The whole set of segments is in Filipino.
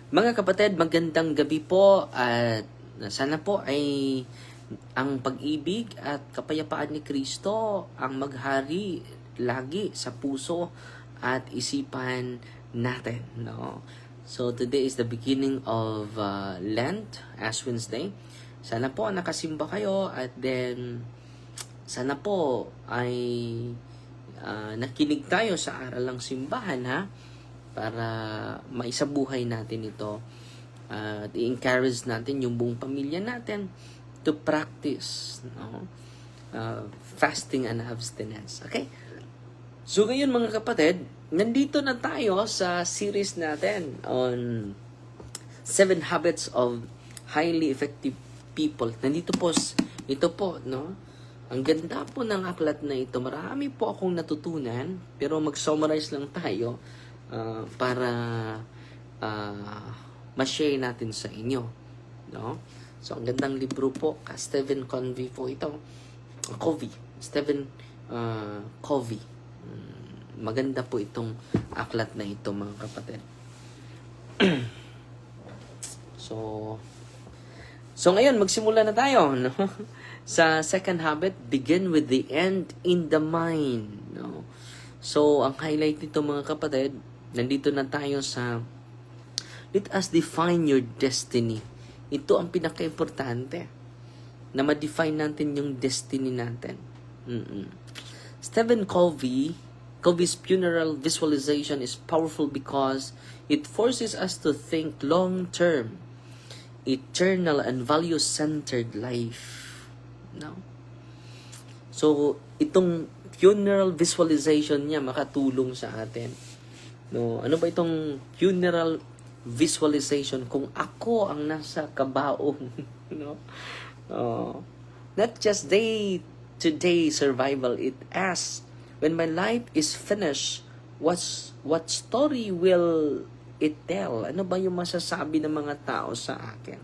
Mga kapatid, magandang gabi po at sana po ay ang pag-ibig at kapayapaan ni Kristo ang maghari lagi sa puso at isipan natin, no? So today is the beginning of Lent, Ash Wednesday. Sana po nakasimba kayo at then sana po ay nakinig tayo sa aral ng simbahan, ha? Para maisabuhay natin ito at i-encourage natin yung buong pamilya natin to practice, no? Fasting and abstinence. Okay? So ngayon mga kapatid, nandito na tayo sa series natin on 7 Habits of Highly Effective People. Nandito po, ito po, no? Ang ganda po ng aklat na ito. Marami po akong natutunan, pero mag-summarize lang tayo para ma-share natin sa inyo, no? So ang gandang libro po, Stephen Covey po ito. Stephen Covey. Maganda po itong aklat na ito, mga kapatid. So ngayon magsimula na tayo, no? Sa second habit, begin with the end in the mind, no? So ang highlight nito, mga kapatid, nandito na tayo sa let us define your destiny. Ito ang pinaka-importante, na ma-define natin yung destiny natin. Stephen Covey's funeral visualization is powerful because it forces us to think long-term, eternal, and value-centered life. No? So, itong funeral visualization niya makatulong sa atin. No, ano ba itong funeral visualization? Kung ako ang nasa kabaong, no? Not just day-to-day survival, it asks, when my life is finished, what story will it tell? Ano ba yung masasabi ng mga tao sa akin?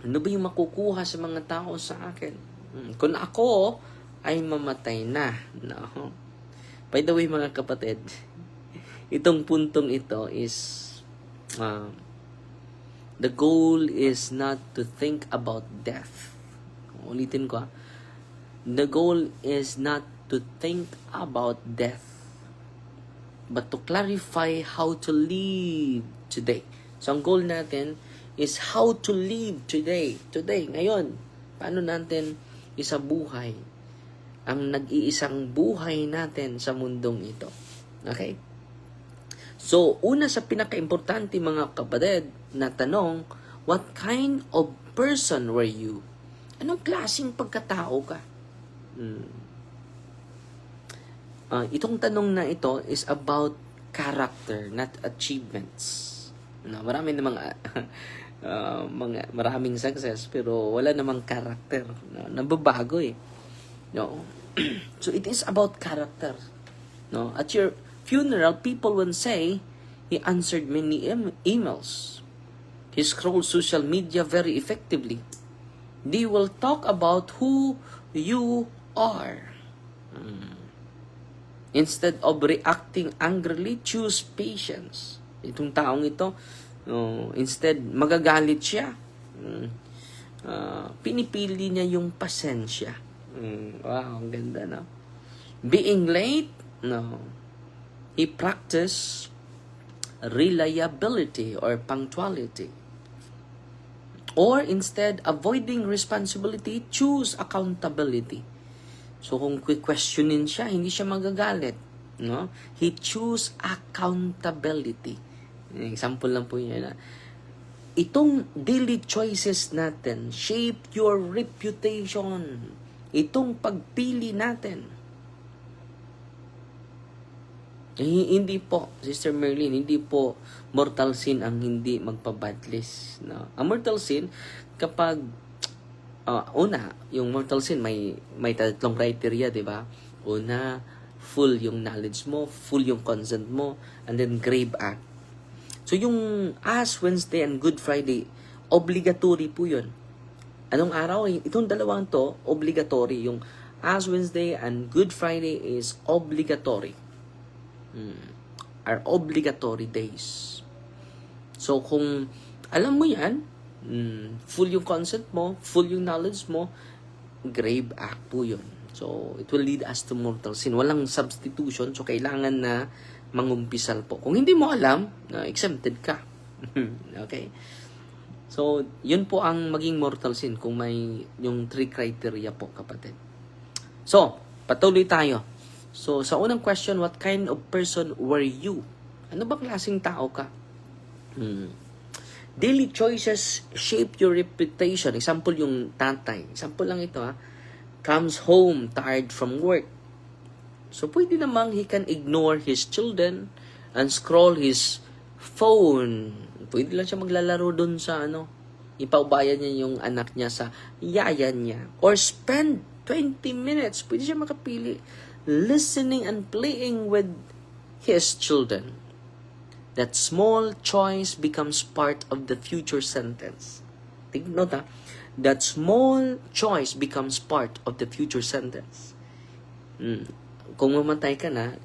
Ano ba yung makukuha sa mga tao sa akin? Kung ako ay mamatay na, no? By the way, mga kapatid, itong puntong ito is the goal is not to think about death. Ulitin ko, the goal is not to think about death, but to clarify how to live today. So ang goal natin is how to live today. Today, ngayon, paano natin isabuhay ang nag-iisang buhay natin sa mundong ito. Okay? So, una sa pinaka-importante, mga kapatid, na tanong, what kind of person were you? Anong klaseng pagkatao ka? Itong tanong na ito is about character, not achievements. No, marami namang maraming success, pero wala namang character. No, nababago eh. No. So it is about character. No, at your funeral, people will say, he answered many emails. He scrolled social media very effectively. They will talk about who you are. Instead of reacting angrily, choose patience. Itong taong ito, instead, magagalit siya. Pinipili niya yung pasensya. Wow, ang ganda, no? Being late, no. He practiced reliability or punctuality. Or instead, avoiding responsibility, choose accountability. So kung questionin siya, hindi siya magagalit, no? He choose accountability. Example lang po yun, na itong daily choices natin shape your reputation. Itong pagpili natin. Hindi po, Sister Merlin, hindi po mortal sin ang hindi magpabadlist. No? Ang mortal sin, kapag, una, yung mortal sin, may tatlong criteria, di ba? Una, full yung knowledge mo, full yung consent mo, and then grave act. So yung Ash Wednesday and Good Friday, obligatory po yun. Anong araw? Itong dalawang to, obligatory. Yung Ash Wednesday and Good Friday is obligatory. Are obligatory days. So, kung alam mo yan, full yung concept mo, full yung knowledge mo, grave act po yun. So, it will lead us to mortal sin. Walang substitution, so kailangan na mangumpisal po. Kung hindi mo alam, exempted ka. Okay? So, yun po ang maging mortal sin kung may yung 3 criteria po, kapatid. So, patuloy tayo. So, sa unang question, what kind of person were you? Ano ba klaseng tao ka? Daily choices shape your reputation. Example, yung tatay. Example lang ito, comes home tired from work. So, pwede namang he can ignore his children and scroll his phone. Pwede lang siya maglalaro dun sa ipaubayan niya yung anak niya sa yaya niya. Or spend 20 minutes. Pwede siya makapili. Listening and playing with his children. That small choice becomes part of the future sentence. Take note, that small choice becomes part of the future sentence. Kung mamatay ka na,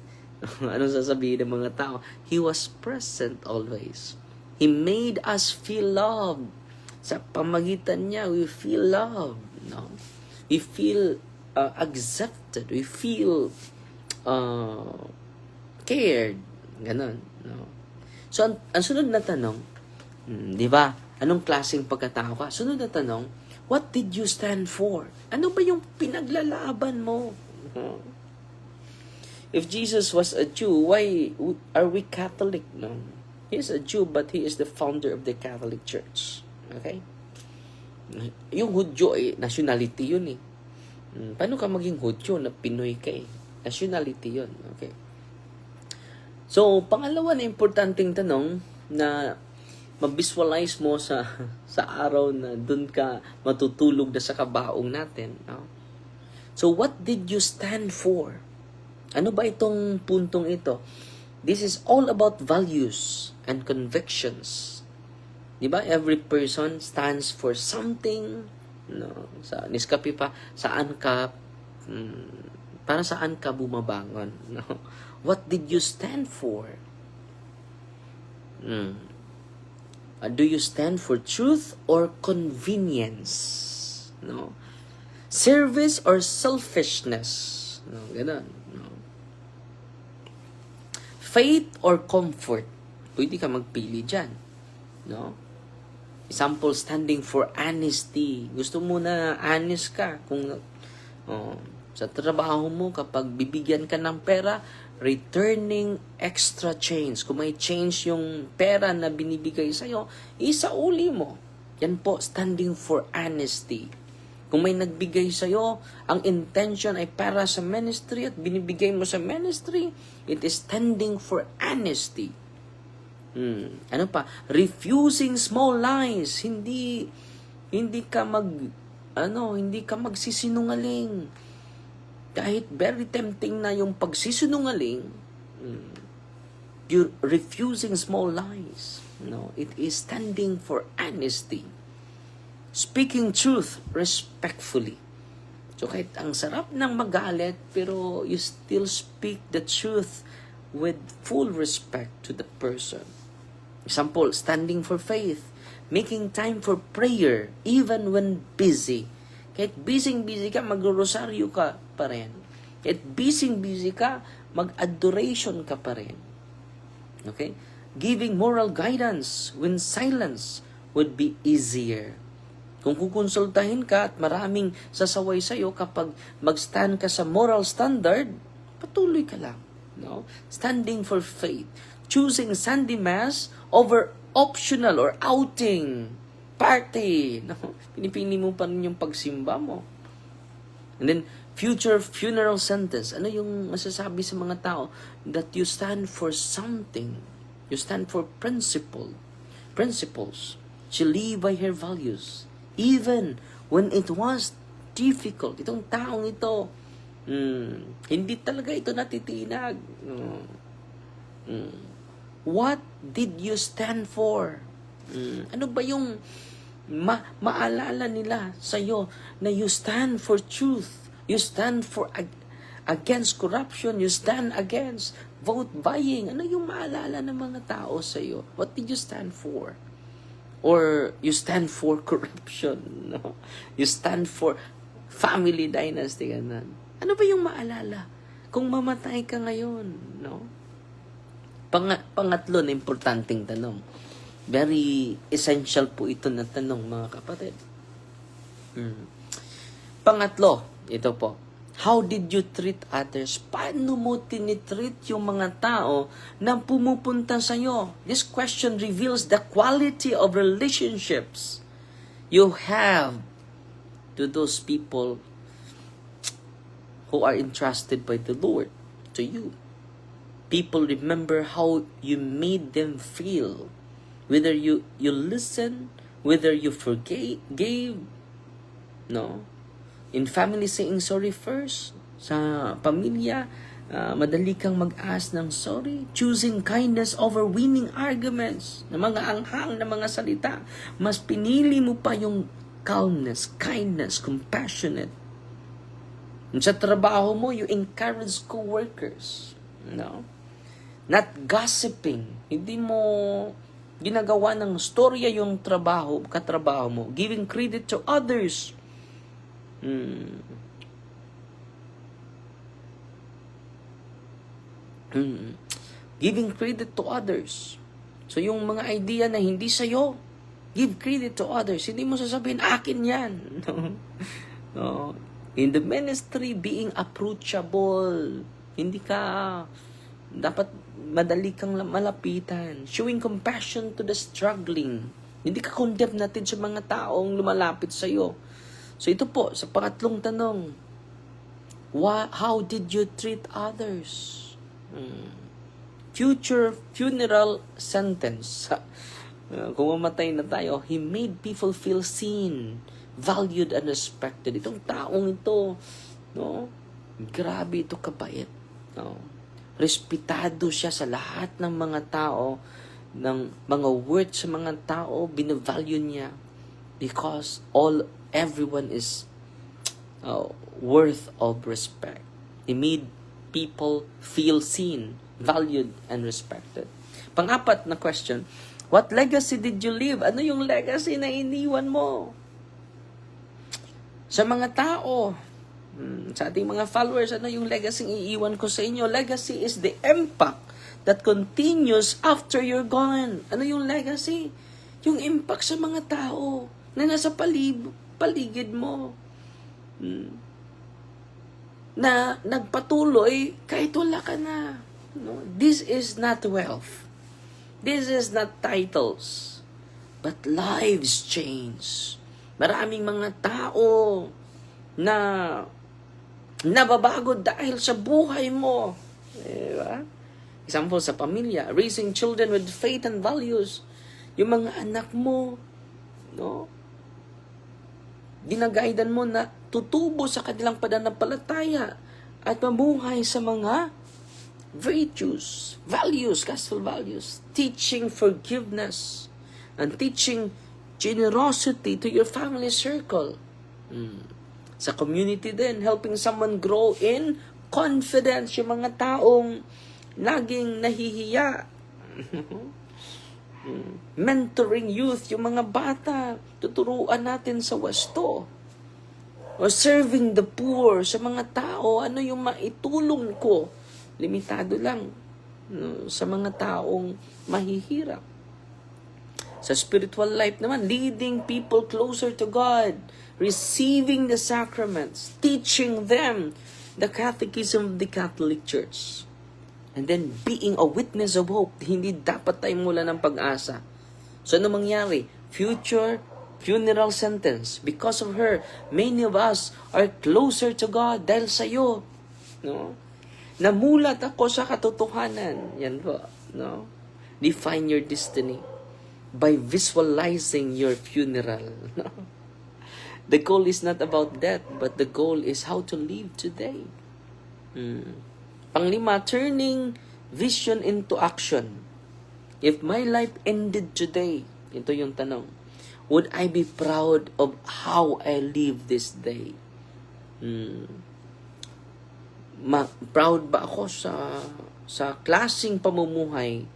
anong sasabihin ng mga tao? He was present always. He made us feel loved. Sa pamagitan niya, we feel loved. No? We feel accepted. We feel cared. Ganon. No? So, ang sunod na tanong, di ba? Anong klaseng pagkatao ka? Sunod na tanong, what did you stand for? Ano ba yung pinaglalaban mo? If Jesus was a Jew, why are we Catholic? No? He is a Jew, but he is the founder of the Catholic Church. Okay? Yung Hudyo, nationality yun . Paano ka maging Hudyo na Pinoy ka ? Nationality yun. Okay? So, pangalawa na importanteng tanong na ma-visualize mo sa araw na dun ka matutulog na sa kabaong natin. No? So, what did you stand for? Ano ba itong puntong ito? This is all about values and convictions. Di ba? Every person stands for something. No? Sa Nescafe pa, para saan ka bumabangon? No? What did you stand for? Do you stand for truth or convenience? No. Service or selfishness? No, ganun. No. Faith or comfort? Pwede ka magpili dyan. No. Example, standing for honesty. Gusto mo na honest ka. Kung sa trabaho mo, kapag bibigyan ka ng pera, returning extra change. Kung may change yung pera na binibigay sa'yo, isauli mo. Yan po, standing for honesty. Kung may nagbigay sa'yo, ang intention ay para sa ministry at binibigay mo sa ministry, it is standing for honesty. Ano pa? Refusing small lies. Hindi ka magsisinungaling. Kahit very tempting na yung pagsisinungaling, you're refusing small lies. No, it is standing for honesty. Speaking truth respectfully. So kahit ang sarap ng magalit, pero you still speak the truth with full respect to the person. Example, standing for faith. Making time for prayer even when busy. Kahit busy ka, mag-rosaryo ka pa rin. Kahit busy ka, mag-adoration ka pa rin. Okay? Giving moral guidance when silence would be easier. Kung kukonsultahin ka at maraming sasaway sa'yo kapag mag-stand ka sa moral standard, patuloy ka lang. No? Standing for faith. Choosing Sunday Mass over optional or outing. Party. No? Pinipili mo pa rin yung pagsimba mo. And then, future funeral sentence. Ano yung masasabi sa mga tao? That you stand for something. You stand for principles. She live by her values. Even when it was difficult. Itong taong ito, hindi talaga ito natitinag. What did you stand for? Ano ba yung maalala nila sa'yo na you stand for truth, you stand for against corruption, you stand against Vote buying. Ano yung maalala ng mga tao sa'yo? What did you stand for? Or you stand for corruption, no? You stand for family dynasty, ganun. Ano ba yung maalala? Kung mamatay ka ngayon, no? Pangatlo na importanteng tanong. Very essential po ito na tanong, mga kapatid. Pangatlo, ito po. How did you treat others? Paano mo tinitreat yung mga tao na pumupunta sa'yo? This question reveals the quality of relationships you have to those people who are entrusted by the Lord to you. People remember how you made them feel. Whether you listen, whether you gave, no? In family, saying sorry first. Sa pamilya, madali kang mag-ask ng sorry. Choosing kindness over winning arguments. Na mga anghang na mga salita. Mas pinili mo pa yung calmness, kindness, compassionate. Sa trabaho mo, you encourage co-workers. No? Not gossiping. Hindi mo ginagawa ng storya yung katrabaho mo. Giving credit to others. Giving credit to others. So yung mga idea na hindi sa'yo, give credit to others. Hindi mo sasabihin, akin yan. No. In the ministry, being approachable. Hindi ka, dapat madali kang malapitan. Showing compassion to the struggling. Hindi ka condemn natin sa mga taong lumalapit sa'yo. So ito po, sa pangatlong tanong, how did you treat others? Funeral sentence. Kung mamatay na tayo, he made people feel seen, valued, and respected. Itong taong ito, no? Grabe ito kabait. No? Respetado siya sa lahat ng mga tao, ng mga words sa mga tao, binavalue niya. Because everyone is worth of respect. He made people feel seen, valued, and respected. Pang-apat na question, what legacy did you leave? Ano yung legacy na iniwan mo? Sa mga tao, sa ating mga followers, ano yung legacy iiwan ko sa inyo? Legacy is the impact that continues after you're gone. Ano yung legacy? Yung impact sa mga tao na nasa paligid mo. Na nagpatuloy kahit wala ka na. No? This is not wealth. This is not titles. But lives change. Maraming mga tao na nababago dahil sa buhay mo. Diba? Example sa pamilya, raising children with faith and values. Yung mga anak mo, no? Ginagaidan mo na tutubo sa kanilang pananampalataya at mabuhay sa mga virtues, values, gospel values, teaching forgiveness, and teaching generosity to your family circle. Sa community din, helping someone grow in confidence, yung mga taong laging nahihiya. Mentoring youth, yung mga bata, tuturuan natin sa wasto. Or serving the poor, sa mga tao, ano yung maitulong ko? Limitado lang, no, sa mga taong mahihirap. Sa spiritual life naman, leading people closer to God, receiving the sacraments, teaching them the catechism of the Catholic Church. And then, being a witness of hope. Hindi dapat tayong mula ng pag-asa. So, ano mangyari? Funeral sentence. Because of her, many of us are closer to God dahil sa'yo. No? Namulat ako sa katotohanan. Yan po. No? Define your destiny by visualizing your funeral. No? The goal is not about death, but the goal is how to live today. Panglima, turning vision into action. If my life ended today, ito yung tanong, would I be proud of how I live this day? Proud ba ako sa klaseng pamumuhay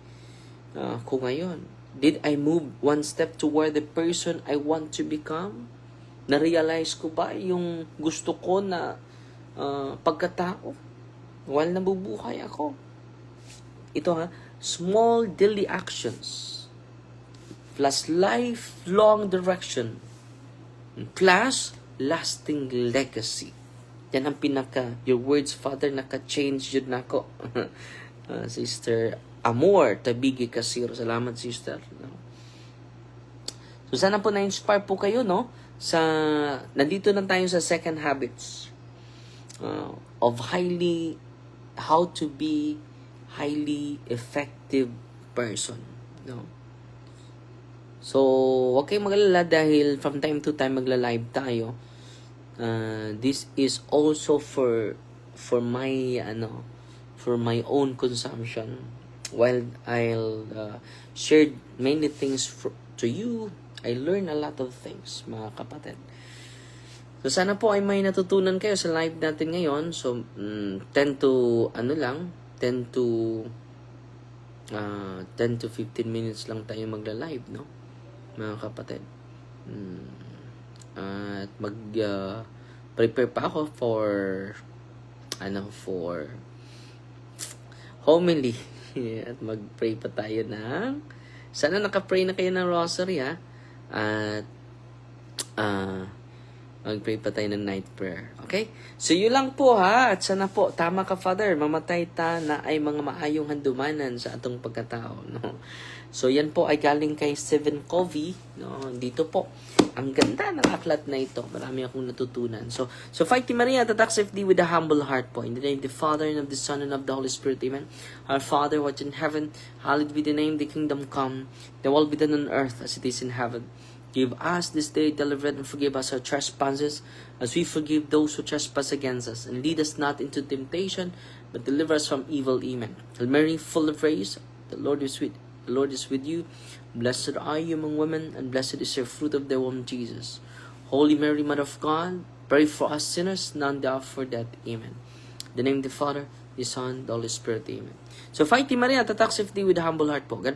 ko ngayon? Did I move one step toward the person I want to become? Na-realize ko ba yung gusto ko na pagkatao while nabubuhay ako? Ito small daily actions plus lifelong direction plus lasting legacy. Yan ang your words, Father, naka-change yun na ako. Sister Amor, Tabigi Kasiro. Salamat, sister. So, sana po na-inspire po kayo, no? Nandito na tayo sa second habits of how to be highly effective person, no? So, wag kayong mag-alala dahil from time to time magla-live tayo. This is also for my own consumption. While I'll share many things to you, I learn a lot of things, mga kapatid. So, sana po ay may natutunan kayo sa live natin ngayon. So, 10 to 15 minutes lang tayo magla-live, no? Mga kapatid. At prepare pa ako for homily. At mag-pray pa tayo sana naka-pray na kayo ng rosary, At mag-pray pa tayo ng night prayer. Okay? So, yun lang po, At sana po, tama ka, Father, mamatay ta na ay mga maayong handumanan sa atong pagkatao, no? So, yan po ay galing kay Stephen Covey, no? Dito po. Ang ganda ng aklat na ito. Marami akong natutunan. So Fighty Maria, tatak safety with a humble heart po. In the name of the Father, and of the Son, and of the Holy Spirit. Amen. Our Father, who art in heaven, hallowed be the name, the kingdom come. The will be done on earth as it is in heaven. Give us this day daily bread, and forgive us our trespasses, as we forgive those who trespass against us. And lead us not into temptation, but deliver us from evil. Amen. Hail Mary, full of grace, the Lord is with you. Blessed are you among women, and blessed is your fruit of the womb, Jesus. Holy Mary, Mother of God, pray for us sinners, now and the hour for death. Amen. In the name of the Father, the Son, the Holy Spirit. Amen. So, Fighty Maria, tatak safety with a humble heart po. God